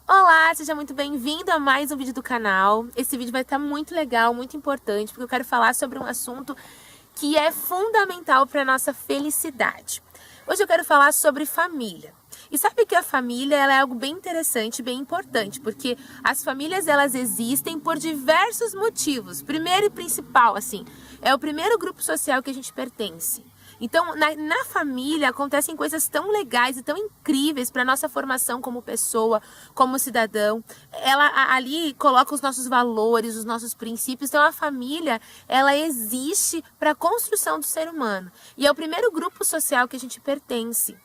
Olá, seja muito bem-vindo a mais um vídeo do canal. Esse vídeo vai estar muito legal, muito importante, porque eu quero falar sobre um assunto que é fundamental para a nossa felicidade. Hoje eu quero falar sobre família. E sabe que a família ela é algo bem interessante, bem importante, porque as famílias elas existem por diversos motivos. Primeiro e principal, assim, é o primeiro grupo social que a gente pertence. Então, na família acontecem coisas tão legais e tão incríveis para a nossa formação como pessoa, como cidadão. Ela ali coloca os nossos valores, os nossos princípios. Então, a família, ela existe para a construção do ser humano. E é o primeiro grupo social que a gente pertence.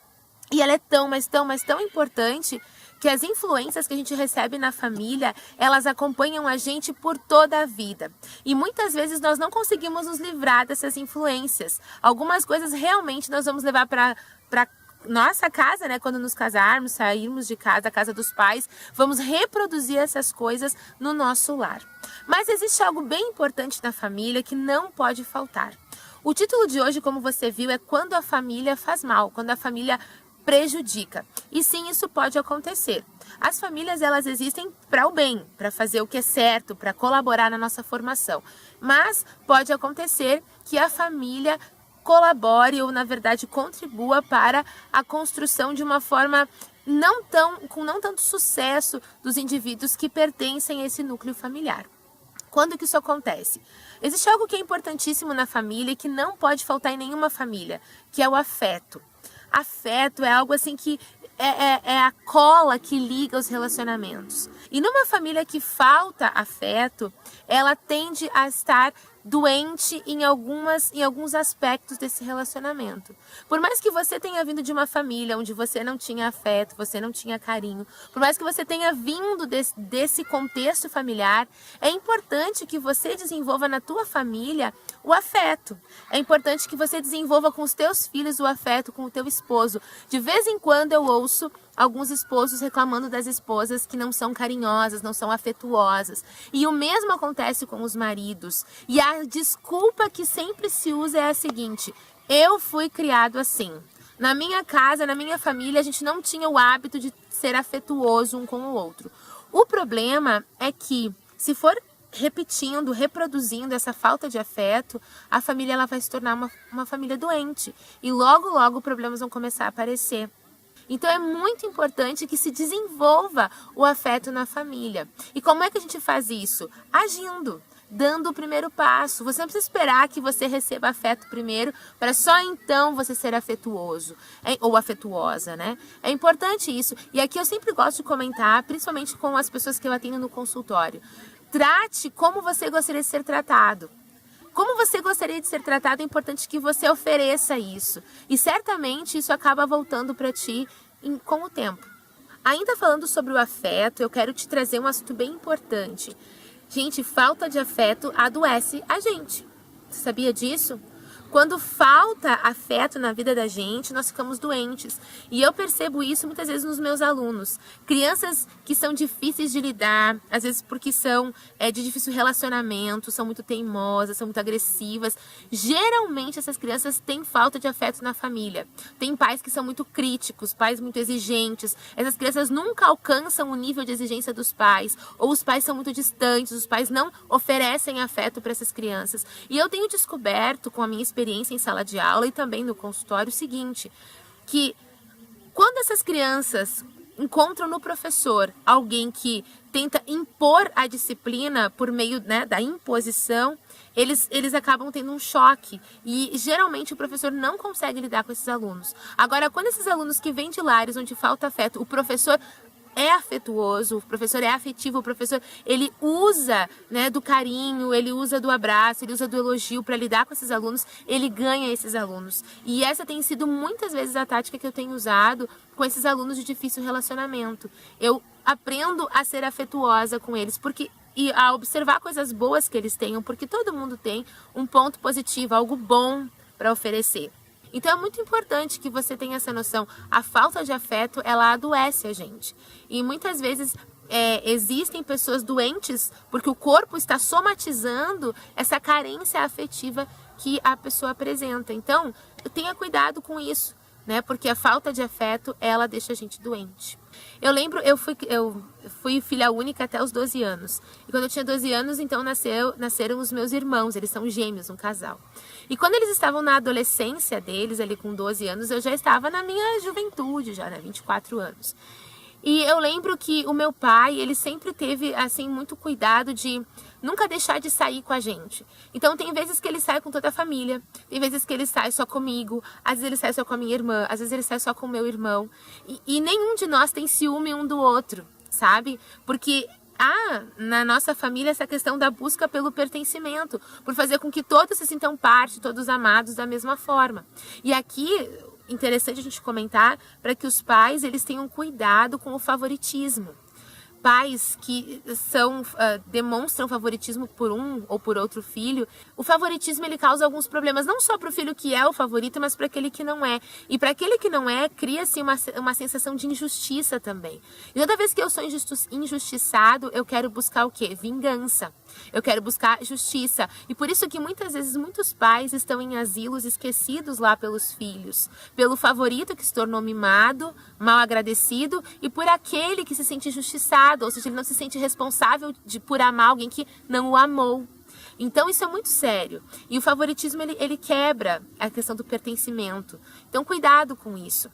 E ela é tão, mas tão importante que as influências que a gente recebe na família, elas acompanham a gente por toda a vida. E muitas vezes nós não conseguimos nos livrar dessas influências. Algumas coisas realmente nós vamos levar para nossa casa, né? Quando nos casarmos, sairmos de casa, a casa dos pais, vamos reproduzir essas coisas no nosso lar. Mas existe algo bem importante na família que não pode faltar. O título de hoje, como você viu, é Quando a Família Faz Mal, quando a família prejudica. E sim, isso pode acontecer. As famílias, elas existem para o bem, para fazer o que é certo, para colaborar na nossa formação. Mas pode acontecer que a família colabore ou, na verdade, contribua para a construção de uma forma com não tanto sucesso dos indivíduos que pertencem a esse núcleo familiar. Quando que isso acontece? Existe algo que é importantíssimo na família e que não pode faltar em nenhuma família, que é o afeto. Afeto é algo assim que é a cola que liga os relacionamentos. E numa família que falta afeto, ela tende a estar doente em alguns aspectos desse relacionamento. Por mais que você tenha vindo de uma família onde você não tinha afeto, você não tinha carinho, por mais que você tenha vindo desse contexto familiar, é importante que você desenvolva na tua família o afeto. É importante que você desenvolva com os teus filhos o afeto, com o teu esposo. De vez em quando eu ouço alguns esposos reclamando das esposas que não são carinhosas, não são afetuosas. E o mesmo acontece com os maridos. E a desculpa que sempre se usa é a seguinte: eu fui criado assim. Na minha casa, na minha família, a gente não tinha o hábito de ser afetuoso um com o outro. O problema é que, se for repetindo, reproduzindo essa falta de afeto, a família ela vai se tornar uma família doente. E logo problemas vão começar a aparecer. Então é muito importante que se desenvolva o afeto na família. E como é que a gente faz isso? Agindo, dando o primeiro passo. Você não precisa esperar que você receba afeto primeiro para só então você ser afetuoso ou afetuosa, né? É importante isso. E aqui eu sempre gosto de comentar, principalmente com as pessoas que eu atendo no consultório. Trate como você gostaria de ser tratado. Como você gostaria de ser tratado, é importante que você ofereça isso. E certamente isso acaba voltando para ti com o tempo. Ainda falando sobre o afeto, eu quero te trazer um assunto bem importante. Gente, falta de afeto adoece a gente. Você sabia disso? Quando falta afeto na vida da gente, nós ficamos doentes. E eu percebo isso muitas vezes nos meus alunos. Crianças que são difíceis de lidar, às vezes porque são de difícil relacionamento, são muito teimosas, são muito agressivas. Geralmente essas crianças têm falta de afeto na família. Tem pais que são muito críticos, pais muito exigentes. Essas crianças nunca alcançam o nível de exigência dos pais. Ou os pais são muito distantes, os pais não oferecem afeto para essas crianças. E eu tenho descoberto com a minha experiência em sala de aula e também no consultório o seguinte, que quando essas crianças encontram no professor alguém que tenta impor a disciplina por meio, né, da imposição, eles acabam tendo um choque e geralmente o professor não consegue lidar com esses alunos. Agora, quando esses alunos que vêm de lares onde falta afeto, o professor é afetuoso, o professor é afetivo, o professor ele usa, né, do carinho, ele usa do abraço, ele usa do elogio para lidar com esses alunos, ele ganha esses alunos. E essa tem sido muitas vezes a tática que eu tenho usado com esses alunos de difícil relacionamento. Eu aprendo a ser afetuosa com eles, e a observar coisas boas que eles tenham, porque todo mundo tem um ponto positivo, algo bom para oferecer. Então é muito importante que você tenha essa noção. A falta de afeto, ela adoece a gente. E muitas vezes existem pessoas doentes porque o corpo está somatizando essa carência afetiva que a pessoa apresenta. Então, tenha cuidado com isso, né? Porque a falta de afeto, ela deixa a gente doente. Eu lembro, eu fui filha única até os 12 anos. E quando eu tinha 12 anos, então nasceram os meus irmãos, eles são gêmeos, um casal. E quando eles estavam na adolescência deles, ali com 12 anos, eu já estava na minha juventude, já, né, 24 anos. E eu lembro que o meu pai, ele sempre teve, assim, muito cuidado de nunca deixar de sair com a gente. Então, tem vezes que ele sai com toda a família, tem vezes que ele sai só comigo, às vezes ele sai só com a minha irmã, às vezes ele sai só com o meu irmão. E nenhum de nós tem ciúme um do outro, sabe? Porque há na nossa família essa questão da busca pelo pertencimento, por fazer com que todos se sintam parte, todos amados da mesma forma. E aqui, interessante a gente comentar para que os pais eles tenham cuidado com o favoritismo. Pais que demonstram favoritismo por um ou por outro filho, o favoritismo ele causa alguns problemas, não só para o filho que é o favorito, mas para aquele que não é. E para aquele que não é, cria-se uma sensação de injustiça também. E toda vez que eu sou injustiçado, eu quero buscar o quê? Vingança. Eu quero buscar justiça. E por isso que muitas vezes muitos pais estão em asilos esquecidos lá pelos filhos. Pelo favorito que se tornou mimado, mal agradecido, e por aquele que se sente injustiçado. Ou seja, ele não se sente responsável por amar alguém que não o amou. Então isso é muito sério. E o favoritismo ele quebra a questão do pertencimento. Então cuidado com isso.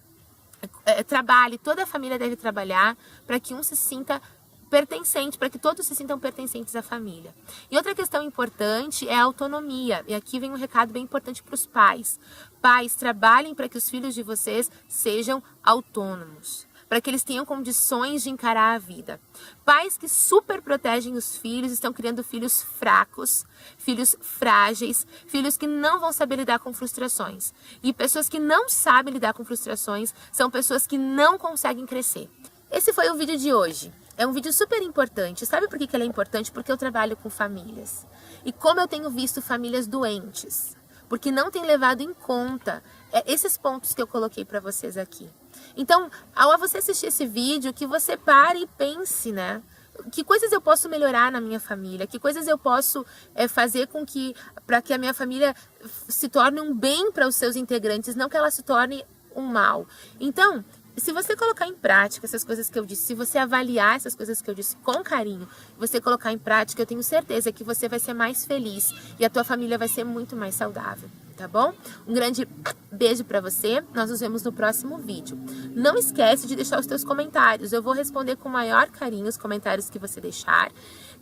Trabalhe, toda a família deve trabalhar para que um se sinta pertencente, para que todos se sintam pertencentes à família. E outra questão importante é a autonomia. E aqui vem um recado bem importante para os pais. Pais, trabalhem para que os filhos de vocês sejam autônomos, para que eles tenham condições de encarar a vida. Pais que super protegem os filhos estão criando filhos fracos, filhos frágeis, filhos que não vão saber lidar com frustrações. E pessoas que não sabem lidar com frustrações são pessoas que não conseguem crescer. Esse foi o vídeo de hoje. É um vídeo super importante. Sabe por que ele é importante? Porque eu trabalho com famílias. E como eu tenho visto famílias doentes, porque não tem levado em conta esses pontos que eu coloquei para vocês aqui. Então, ao você assistir esse vídeo, que você pare e pense, né? Que coisas eu posso melhorar na minha família? Que coisas eu posso fazer para que a minha família se torne um bem para os seus integrantes, não que ela se torne um mal. Então, se você colocar em prática essas coisas que eu disse, se você avaliar essas coisas que eu disse com carinho, você colocar em prática, eu tenho certeza que você vai ser mais feliz e a tua família vai ser muito mais saudável, tá bom? Um grande beijo pra você, nós nos vemos no próximo vídeo. Não esquece de deixar os teus comentários, eu vou responder com o maior carinho os comentários que você deixar.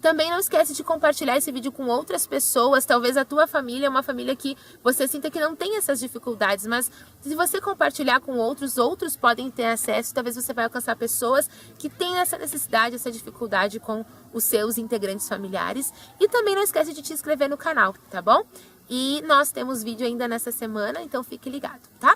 Também não esquece de compartilhar esse vídeo com outras pessoas, talvez a tua família é uma família que você sinta que não tem essas dificuldades, mas se você compartilhar com outros podem ter acesso, talvez você vai alcançar pessoas que têm essa necessidade, essa dificuldade com os seus integrantes familiares. E também não esquece de te inscrever no canal, tá bom? E nós temos vídeo ainda nessa semana, então fique ligado, tá?